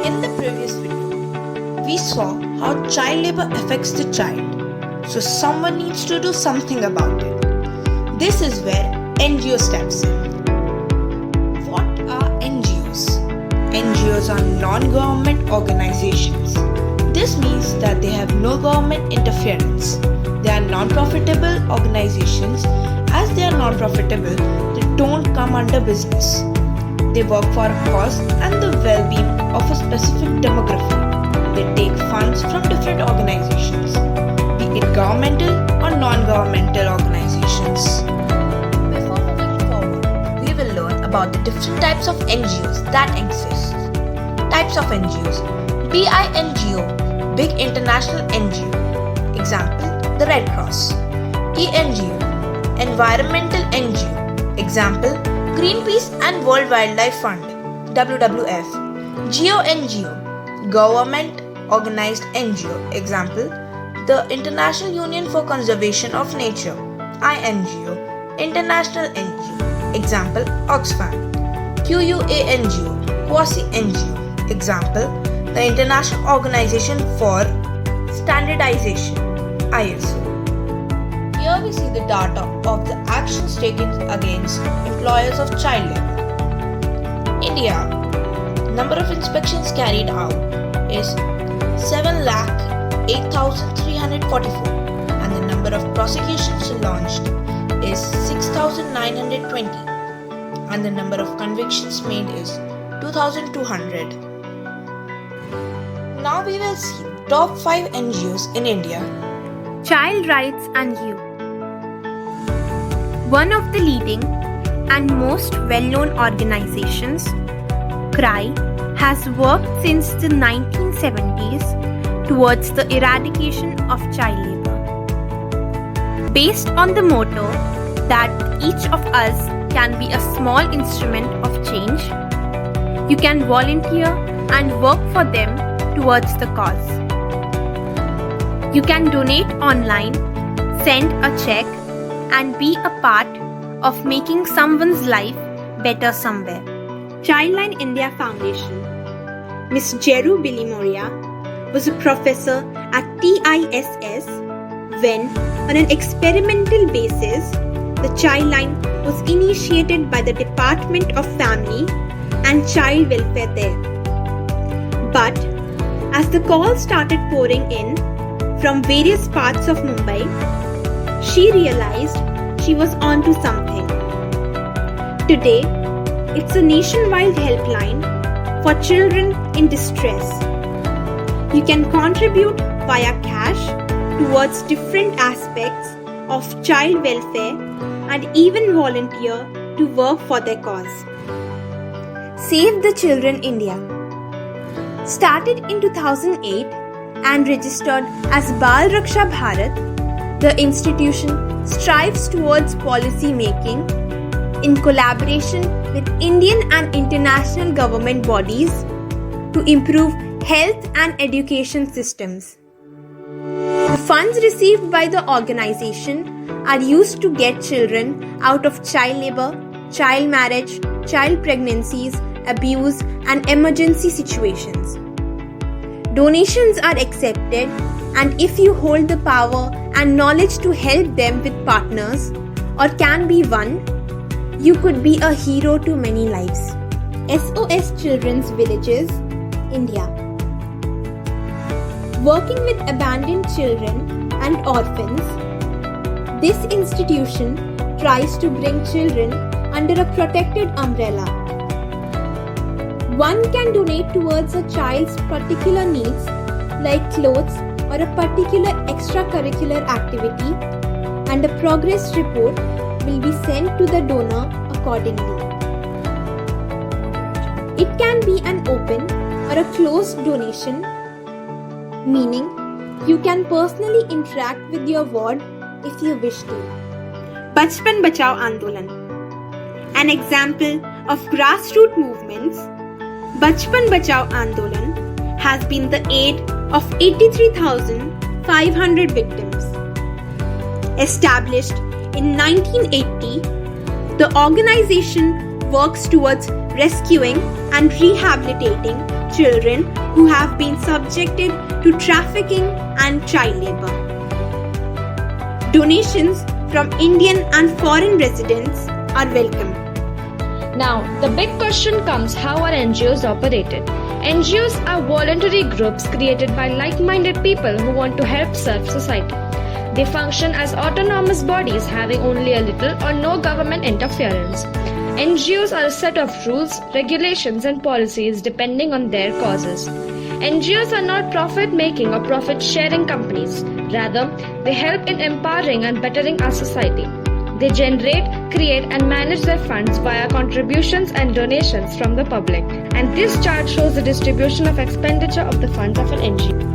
In the previous video, we saw how child labor affects the child, so someone needs to do something about it. This is where NGO steps in. What are NGOs? NGOs are non-government organizations. This means that they have no government interference. They are non-profitable organizations. As they are non-profitable, they don't come under business. They work for a cause and the well-being of a specific demography. They take funds from different organizations, be it governmental or non-governmental organizations. Before moving forward, we will learn about the different types of NGOs that exist. Types of NGOs: BINGO, Big International NGO. Example, the Red Cross. ENGO, Environmental NGO. Example, Greenpeace and World Wildlife Fund, WWF. GONGO, Government Organized NGO. Example, the International Union for Conservation of Nature, INGO. International NGO. Example, Oxfam. QUANGO, Quasi NGO. Example, the International Organization for Standardization, ISO. Here we see the data of the actions taken against employers of child labor. India, number of inspections carried out is 7,08,344 and the number of prosecutions launched is 6,920 and the number of convictions made is 2,200. Now we will see top 5 NGOs in India. Child Rights and Youth. One of the leading and most well-known organizations, CRY, has worked since the 1970s towards the eradication of child labor. Based on the motto that each of us can be a small instrument of change, you can volunteer and work for them towards the cause. You can donate online, send a check, and be a part of making someone's life better somewhere. Childline India Foundation. Ms. Jeru Bilimoria was a professor at TISS when, on an experimental basis, the Childline was initiated by the Department of Family and Child Welfare there. But as the calls started pouring in from various parts of Mumbai, she realized she was onto something. Today, it's a nationwide helpline for children in distress. You can contribute via cash towards different aspects of child welfare and even volunteer to work for their cause. Save the Children India. Started in 2008 and registered as Bal Raksha Bharat, the institution strives towards policy making in collaboration with Indian and international government bodies to improve health and education systems. The funds received by the organization are used to get children out of child labor, child marriage, child pregnancies, abuse, and emergency situations. Donations are accepted, and if you hold the power and knowledge to help them with partners or can be one, you could be a hero to many lives. SOS Children's Villages, India. Working with abandoned children and orphans, this institution tries to bring children under a protected umbrella. One can donate towards a child's particular needs like clothes or a particular extracurricular activity, and a progress report will be sent to the donor accordingly. It can be an open or a closed donation, meaning you can personally interact with your ward if you wish to. Bachpan Bachao Andolan. An example of grassroots movements, Bachpan Bachao Andolan has been the aid of 83,500 victims. Established in 1980, the organization works towards rescuing and rehabilitating children who have been subjected to trafficking and child labor. Donations from Indian and foreign residents are welcome. Now, the big question comes: how are NGOs operated? NGOs are voluntary groups created by like-minded people who want to help serve society. They function as autonomous bodies having only a little or no government interference. NGOs are a set of rules, regulations and policies depending on their causes. NGOs are not profit-making or profit-sharing companies. Rather, they help in empowering and bettering our society. They generate, create and manage their funds via contributions and donations from the public. And this chart shows the distribution of expenditure of the funds of an NGO.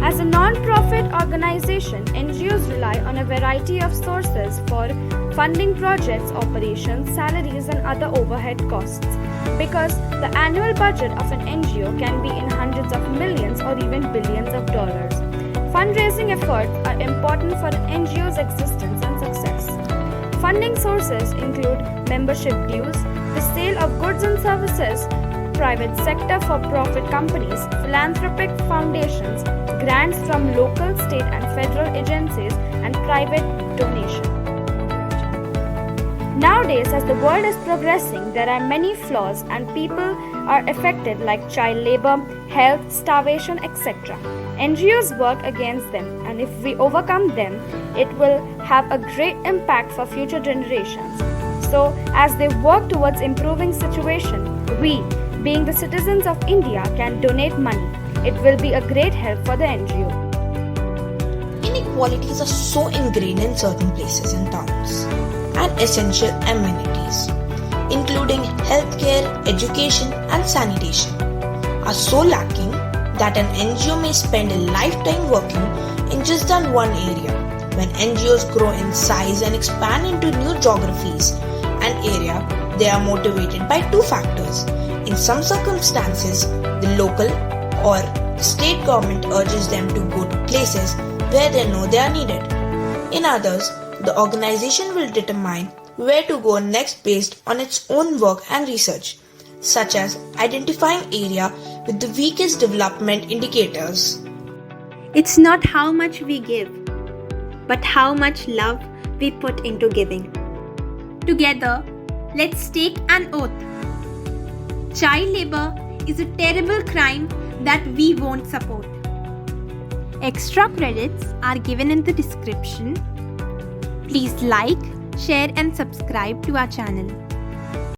As a non-profit organization, NGOs rely on a variety of sources for funding projects, operations, salaries and other overhead costs. Because the annual budget of an NGO can be in hundreds of millions or even billions of dollars. Fundraising efforts are important for an NGO's existence and success. Funding sources include membership dues, the sale of goods and services, private sector for-profit companies, philanthropic foundations, grants from local, state and federal agencies, and private donations. Nowadays, as the world is progressing, there are many flaws and people are affected like child labor, health, starvation, etc. NGOs work against them, and if we overcome them, it will have a great impact for future generations. So, as they work towards improving situation, we, being the citizens of India, can donate money. It will be a great help for the NGO. Inequalities are so ingrained in certain places and towns, and essential amenities, including healthcare, education, and sanitation, are so lacking that an NGO may spend a lifetime working in just that one area. When NGOs grow in size and expand into new geographies and area, they are motivated by two factors. In some circumstances, the local or state government urges them to go to places where they know they are needed. In others, the organization will determine where to go next based on its own work and research, such as identifying area with the weakest development indicators. It's not how much we give, but how much love we put into giving. Together, let's take an oath. Child labor is a terrible crime that we won't support. Extra credits are given in the description. Please like, share and subscribe to our channel.